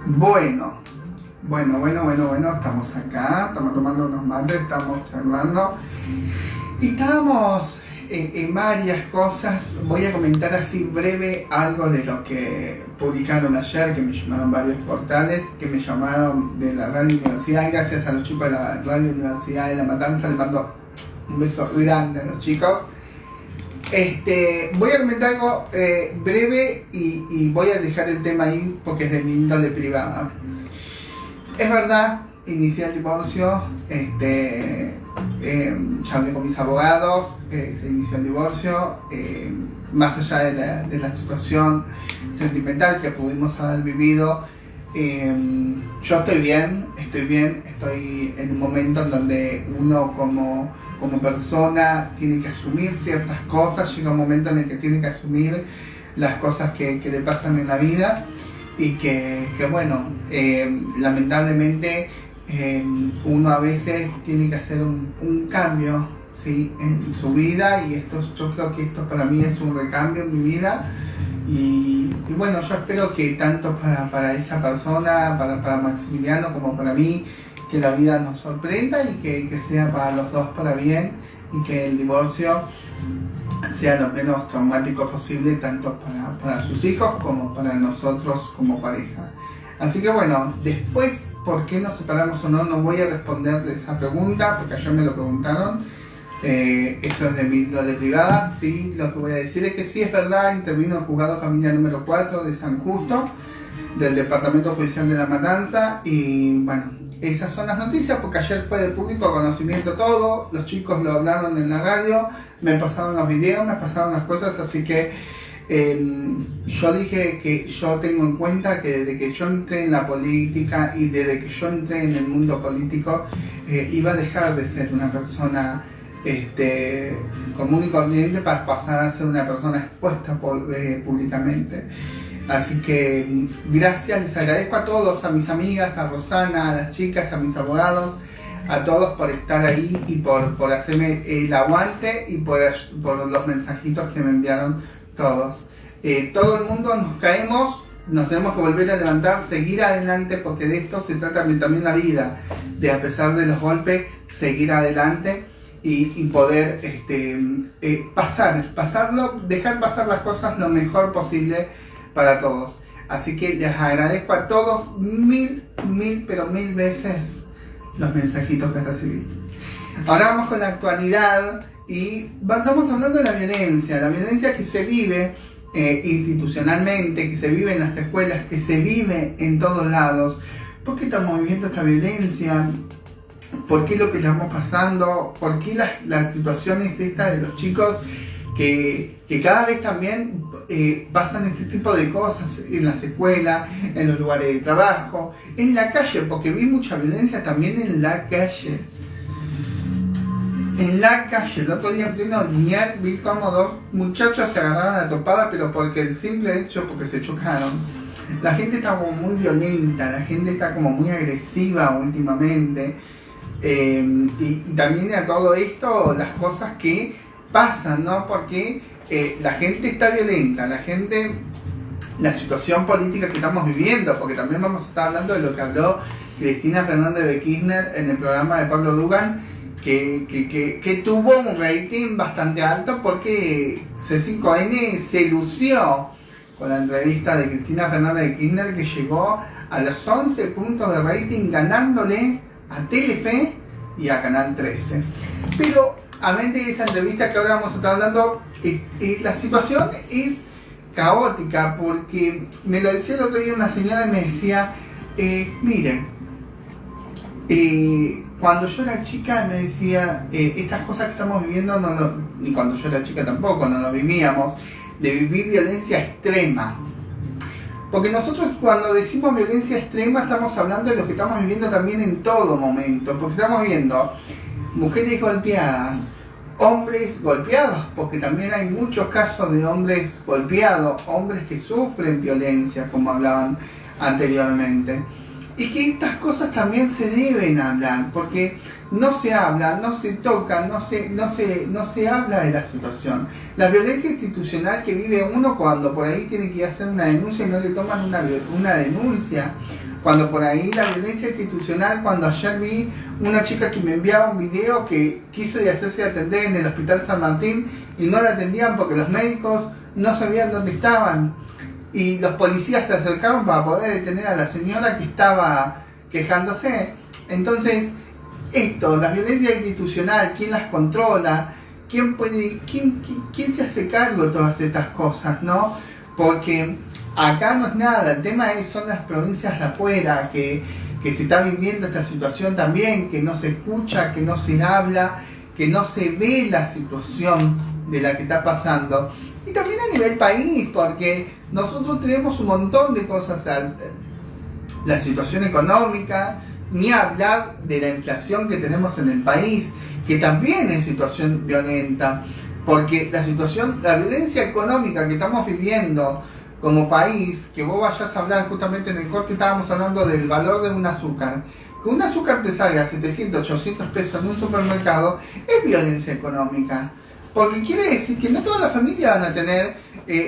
Bueno, estamos acá, estamos tomando unos mates, estamos charlando y estábamos en varias cosas. Voy a comentar así breve algo de lo que publicaron ayer, que me llamaron varios portales, que me llamaron de la Radio Universidad. Gracias a los chicos de la Radio Universidad de La Matanza, les mando un beso grande a los chicos. Voy a comentar algo breve y voy a dejar el tema ahí porque es de mi índole privada. Es verdad, inicié el divorcio, ya hablé con mis abogados, se inició el divorcio, más allá de la situación sentimental que pudimos haber vivido. Yo estoy bien, estoy en un momento en donde uno como persona tiene que asumir ciertas cosas, llega un momento en el que tiene que asumir las cosas que le pasan en la vida y que bueno, lamentablemente uno a veces tiene que hacer un cambio, ¿sí?, en su vida, y yo creo que esto para mí es un recambio en mi vida. Y bueno, yo espero que tanto para esa persona, para Maximiliano, como para mí, que la vida nos sorprenda y que sea para los dos para bien, y que el divorcio sea lo menos traumático posible, tanto para sus hijos como para nosotros como pareja. Así que bueno, después, ¿por qué nos separamos o no? No voy a responder esa pregunta, porque ayer me lo preguntaron. Eso es de mi índole privada. Sí, lo que voy a decir es que sí, es verdad, intervino el juzgado familia número 4 de San Justo, del Departamento Judicial de La Matanza, y bueno, esas son las noticias, porque ayer fue de público conocimiento todo, los chicos lo hablaron en la radio, me pasaron los videos, me pasaron las cosas, así que yo dije que yo tengo en cuenta que desde que yo entré en la política y desde que yo entré en el mundo político, iba a dejar de ser una persona común y corriente para pasar a ser una persona expuesta públicamente. Así que gracias, les agradezco a todos, a mis amigas, a Rosana, a las chicas, a mis abogados, a todos por estar ahí y por hacerme el aguante y por los mensajitos que me enviaron todos. Todo el mundo nos caemos, nos tenemos que volver a levantar, seguir adelante, porque de esto se trata también la vida, de a pesar de los golpes, seguir adelante y poder pasarlo, dejar pasar las cosas lo mejor posible para todos. Así que les agradezco a todos mil veces los mensajitos que recibí. Ahora vamos con la actualidad y estamos hablando de la violencia que se vive institucionalmente, que se vive en las escuelas, que se vive en todos lados. ¿Por qué estamos viviendo esta violencia? ¿Por qué lo que estamos pasando? ¿Por qué las situaciones estas de los chicos que cada vez también pasan este tipo de cosas en las escuelas, en los lugares de trabajo, en la calle? Porque vi mucha violencia también en la calle. El otro día en pleno día vi como dos muchachos se agarraban a topada, pero porque el simple hecho, porque se chocaron. La gente está como muy violenta, la gente está como muy agresiva últimamente. Y también a todo esto, las cosas que pasan, ¿no? Porque la gente está violenta, la situación política que estamos viviendo, porque también vamos a estar hablando de lo que habló Cristina Fernández de Kirchner en el programa de Pablo Dugan, que tuvo un rating bastante alto, porque C5N se lució con la entrevista de Cristina Fernández de Kirchner, que llegó a los 11 puntos de rating, ganándole a Telefe y a Canal 13. Pero a mente de esa entrevista que ahora vamos a estar hablando, la situación es caótica, porque me lo decía el otro día una señora y me decía, miren, cuando yo era chica, me decía, estas cosas que estamos viviendo, ni cuando yo era chica tampoco, no lo vivíamos, de vivir violencia extrema. Porque nosotros cuando decimos violencia extrema estamos hablando de lo que estamos viviendo también en todo momento, porque estamos viendo mujeres golpeadas, hombres golpeados, porque también hay muchos casos de hombres golpeados, hombres que sufren violencia, como hablaban anteriormente. Y que estas cosas también se deben hablar, porque no se habla, no se toca, no se habla de la situación. La violencia institucional que vive uno cuando por ahí tiene que ir a hacer una denuncia y no le toman una denuncia, Cuando por ahí la violencia institucional, cuando ayer vi una chica que me enviaba un video que quiso ir a hacerse atender en el Hospital San Martín y no la atendían porque los médicos no sabían dónde estaban. Y los policías se acercaron para poder detener a la señora que estaba quejándose. Entonces, la violencia institucional, ¿quién las controla? ¿Quién se hace cargo de todas estas cosas, no? Porque acá no es nada, el tema son las provincias de afuera, que se está viviendo esta situación también, que no se escucha, que no se habla, que no se ve la situación de la que está pasando. Y también a nivel país, porque nosotros tenemos un montón de cosas, la situación económica, ni hablar de la inflación que tenemos en el país, que también es situación violenta, porque la violencia económica que estamos viviendo como país, que vos vayas a hablar justamente en el corte, estábamos hablando del valor de un azúcar, que un azúcar te salga 700, 800 pesos en un supermercado, es violencia económica, porque quiere decir que no toda la familia van a tener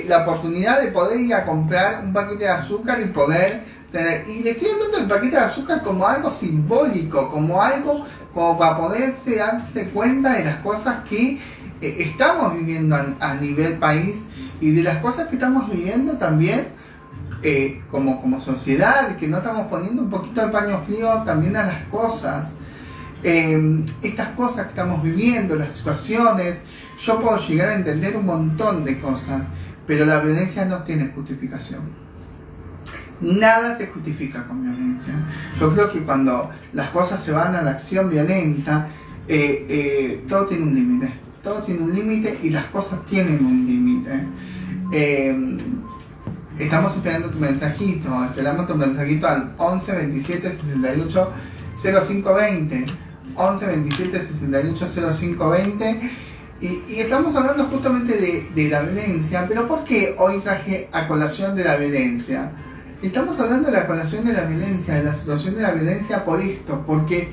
la oportunidad de poder ir a comprar un paquete de azúcar y poder tener, y le estoy hablando del paquete de azúcar como algo simbólico, como algo como para poderse darse cuenta de las cosas que estamos viviendo a nivel país y de las cosas que estamos viviendo también como sociedad, que no estamos poniendo un poquito de paño frío también a las cosas. Estas cosas que estamos viviendo, las situaciones, yo puedo llegar a entender un montón de cosas, pero la violencia no tiene justificación. Nada se justifica con violencia. Yo creo que cuando las cosas se van a la acción violenta, todo tiene un límite. Todo tiene un límite y las cosas tienen un límite. Estamos esperando tu mensajito. Esperamos tu mensajito al 11 27 68 05 20. 11 27 68 05 20. Y estamos hablando justamente de la violencia. Pero ¿por qué hoy traje a colación de la violencia? Estamos hablando de la colación de la violencia, de la situación de la violencia por esto, porque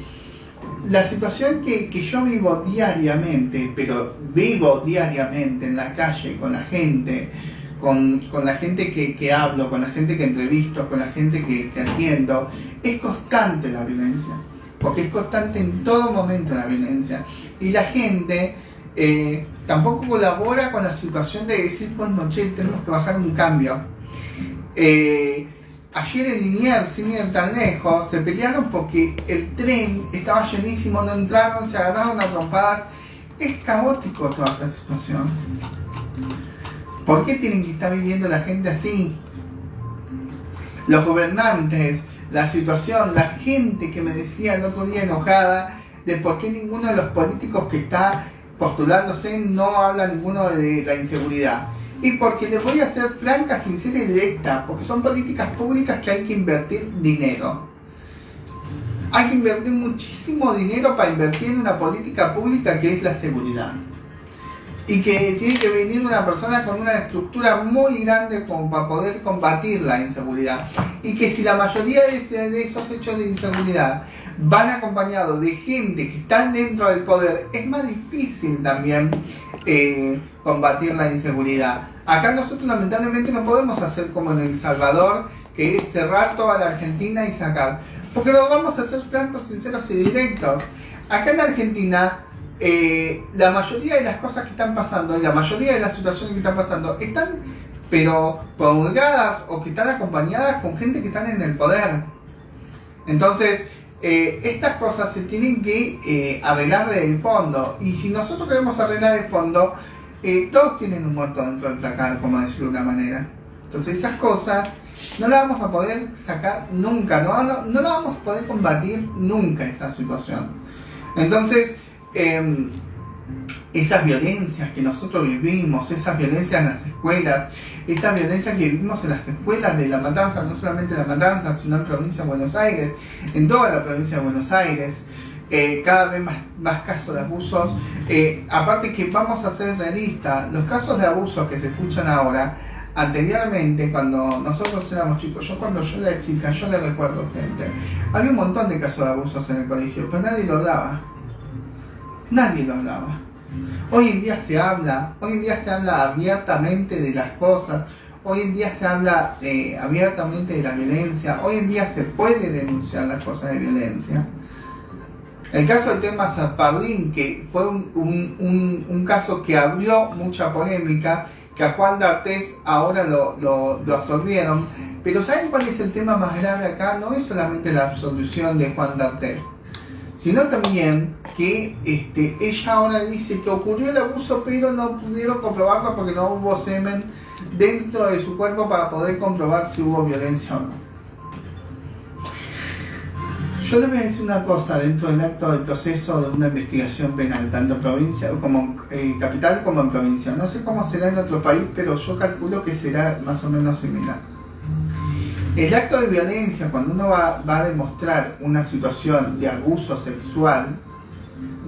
la situación que yo vivo diariamente, pero vivo diariamente en la calle, con la gente, con la gente que hablo, con la gente que entrevisto, con la gente que atiendo, es constante la violencia, porque es constante en todo momento la violencia. Y la gente tampoco colabora con la situación de decir, bueno, che, tenemos que bajar un cambio. Ayer en Liniers, sin ir tan lejos, se pelearon porque el tren estaba llenísimo, no entraron, se agarraron a trompadas. Es caótico toda esta situación. ¿Por qué tienen que estar viviendo la gente así? Los gobernantes, la situación, la gente que me decía el otro día enojada de por qué ninguno de los políticos que está postulándose no habla ninguno de la inseguridad. Y porque les voy a ser franca, sincera y directa, porque son políticas públicas que hay que invertir dinero. Hay que invertir muchísimo dinero para invertir en una política pública que es la seguridad. Y que tiene que venir una persona con una estructura muy grande como para poder combatir la inseguridad. Y que si la mayoría de esos hechos de inseguridad van acompañados de gente que están dentro del poder, es más difícil también combatir la inseguridad. Acá nosotros lamentablemente no podemos hacer como en El Salvador, que es cerrar toda la Argentina y sacar. Porque lo vamos a hacer francos, sinceros y directos. Acá en Argentina, la mayoría de las cosas que están pasando y la mayoría de las situaciones que están pasando están, pero promulgadas o que están acompañadas con gente que están en el poder. Entonces, estas cosas se tienen que arreglar desde el fondo. Y si nosotros queremos arreglar el fondo, todos tienen un muerto dentro del placar, como decirlo de una manera. Entonces esas cosas no las vamos a poder sacar nunca, no las vamos a poder combatir nunca, esa situación. Entonces, esas violencias que nosotros vivimos, esas violencias en las escuelas, esta violencia que vivimos en las escuelas de La Matanza, no solamente La Matanza, sino en provincia de Buenos Aires, en toda la provincia de Buenos Aires, cada vez más casos de abusos. Aparte que vamos a ser realistas, los casos de abusos que se escuchan ahora, anteriormente cuando nosotros éramos chicos, cuando yo era chica, yo le recuerdo gente, había un montón de casos de abusos en el colegio, pero nadie lo hablaba. Nadie lo hablaba. Hoy en día se habla abiertamente de las cosas. hoy en día se habla abiertamente de la violencia, hoy en día se puede denunciar las cosas de violencia. El caso del tema Safardín, que fue un caso que abrió mucha polémica, que a Juan D'Artés ahora lo absolvieron, pero ¿saben cuál es el tema más grave acá? No es solamente la absolución de Juan D'Artés, sino también que ella ahora dice que ocurrió el abuso, pero no pudieron comprobarlo porque no hubo semen dentro de su cuerpo para poder comprobar si hubo violencia o no. Yo les voy a decir una cosa dentro del acto del proceso de una investigación penal, tanto en provincia como capital como en provincia. No sé cómo será en otro país, pero yo calculo que será más o menos similar. El acto de violencia, cuando uno va a demostrar una situación de abuso sexual,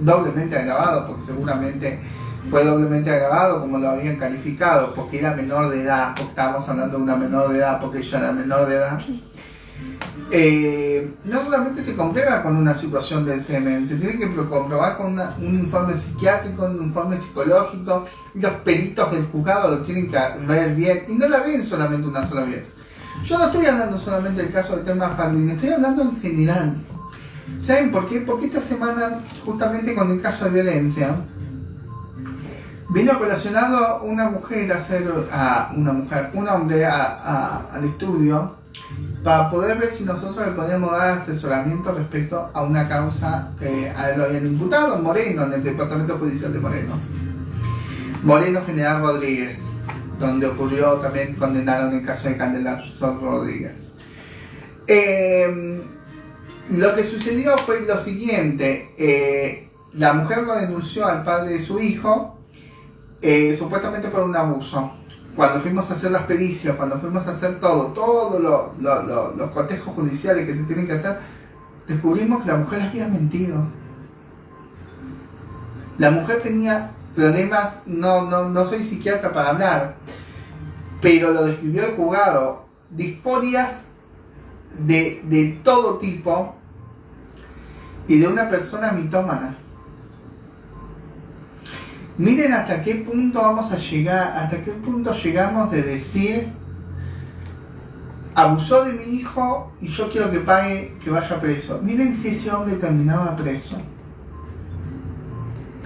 doblemente agravado, porque seguramente fue doblemente agravado como lo habían calificado, porque era menor de edad, porque estábamos hablando de una menor de edad, porque ella era menor de edad. No solamente se comprueba con una situación del semen, se tiene que comprobar con un informe psiquiátrico, un informe psicológico, los peritos del juzgado lo tienen que ver bien, y no la ven solamente una sola vez. Yo no estoy hablando solamente del caso del tema Fardín, estoy hablando en general. ¿Saben por qué? Porque esta semana, justamente con el caso de violencia, vino colacionado un hombre al estudio para poder ver si nosotros le podíamos dar asesoramiento respecto a una causa que a él lo habían imputado en Moreno, en el Departamento Judicial de Moreno General Rodríguez, donde ocurrió también, condenaron el caso de Candela Sol Rodríguez. Lo que sucedió fue lo siguiente, la mujer lo denunció al padre de su hijo, supuestamente por un abuso. Cuando fuimos a hacer las pericias, cuando fuimos a hacer todos los cotejos judiciales que se tienen que hacer, descubrimos que la mujer había mentido. La mujer tenía problemas, no soy psiquiatra para hablar, pero lo describió el juzgado, disforias de todo tipo y de una persona mitómana. Miren hasta qué punto vamos a llegar, hasta qué punto llegamos de decir: abusó de mi hijo y yo quiero que pague, que vaya preso. Miren si ese hombre terminaba preso.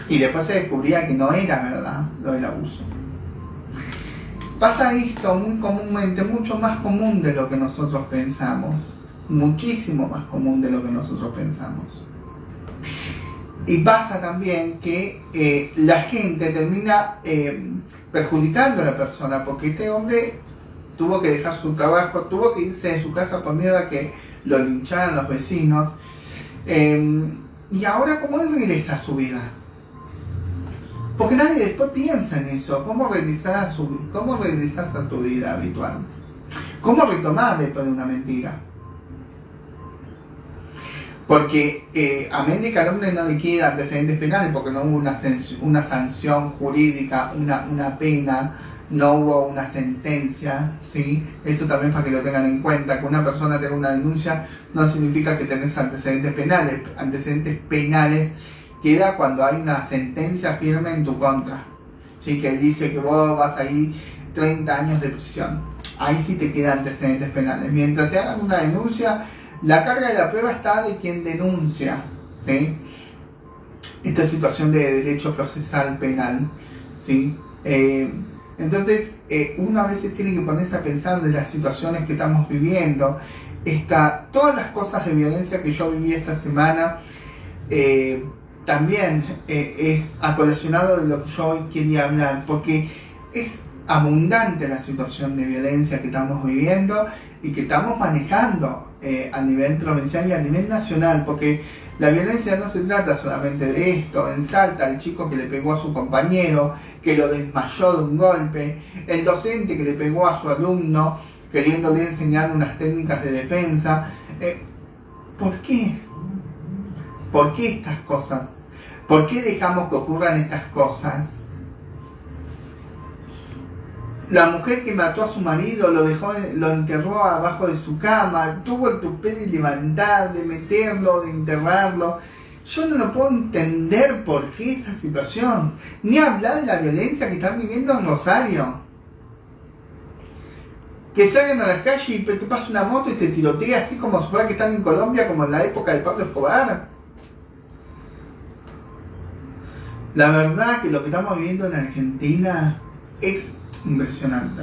Y después se descubría que no era verdad lo del abuso. Pasa esto muy comúnmente, mucho más común de lo que nosotros pensamos. Muchísimo más común de lo que nosotros pensamos. Y pasa también que la gente termina perjudicando a la persona, porque este hombre tuvo que dejar su trabajo, tuvo que irse de su casa por miedo a que lo lincharan los vecinos. Y ahora, ¿cómo él regresa a su vida? Porque nadie después piensa en eso. ¿Cómo regresas a tu vida habitual? ¿Cómo retomar después de una mentira? Porque a Méndez Calumne no le queda antecedentes penales porque no hubo una sanción jurídica, una pena, no hubo una sentencia, ¿sí? Eso también para que lo tengan en cuenta, que una persona tenga una denuncia no significa que tenés antecedentes penales. Antecedentes penales queda cuando hay una sentencia firme en tu contra, ¿sí? Que dice que vos vas a ir 30 años de prisión. Ahí sí te quedan antecedentes penales. Mientras te hagan una denuncia, la carga de la prueba está de quien denuncia, ¿sí? Esta situación de derecho procesal penal, ¿sí? Entonces, uno a veces tiene que ponerse a pensar de las situaciones que estamos viviendo. Todas las cosas de violencia que yo viví esta semana, también es colacionado de lo que yo hoy quería hablar, porque es abundante la situación de violencia que estamos viviendo y que estamos manejando a nivel provincial y a nivel nacional, porque la violencia no se trata solamente de esto. En Salta, el chico que le pegó a su compañero, que lo desmayó de un golpe, el docente que le pegó a su alumno queriéndole enseñar unas técnicas de defensa. ¿Por qué? ¿Por qué estas cosas? ¿Por qué dejamos que ocurran estas cosas? La mujer que mató a su marido, lo enterró abajo de su cama, tuvo el tupé de levantar, de meterlo, de enterrarlo. Yo no lo puedo entender por qué esa situación. Ni hablar de la violencia que están viviendo en Rosario. que salgan a la calle y te pasa una moto y te tirotea así como si fuera que están en Colombia, como en la época de Pablo Escobar. La verdad que lo que estamos viviendo en Argentina es impresionante.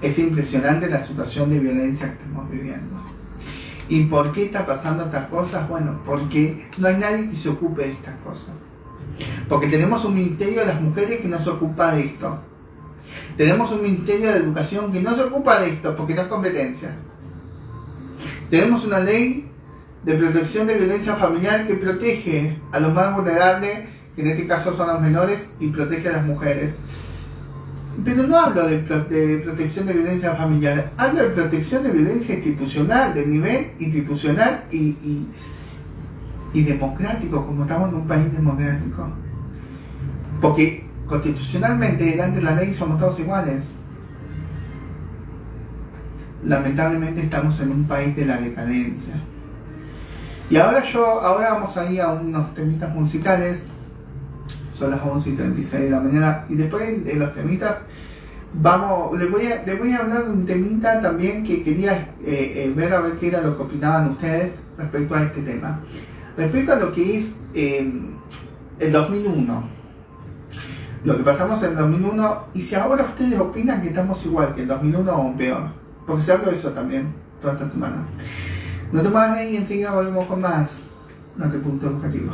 Es impresionante la situación de violencia que estamos viviendo. ¿Y por qué está pasando estas cosas? Bueno, porque no hay nadie que se ocupe de estas cosas. Porque tenemos un ministerio de las mujeres que no se ocupa de esto. Tenemos un ministerio de educación que no se ocupa de esto porque no es competencia. Tenemos una ley de protección de violencia familiar que protege a los más vulnerables, que en este caso son los menores, y protege a las mujeres. Pero no hablo de protección de violencia familiar, hablo de protección de violencia institucional, de nivel institucional y democrático, como estamos en un país democrático. Porque constitucionalmente, delante de la ley, somos todos iguales. Lamentablemente estamos en un país de la decadencia. Y ahora vamos a ir a unos temitas musicales. Son las 11:36 de la mañana. Y después de los temitas, les voy a hablar de un temita también que quería ver a ver qué era lo que opinaban ustedes respecto a este tema. Respecto a lo que es el 2001. Lo que pasamos en el 2001, y si ahora ustedes opinan que estamos igual que el 2001 o peor. Porque se habló de eso también toda esta semana. No te muevas de ahí y enseguida volvemos con más. No te punto educativo.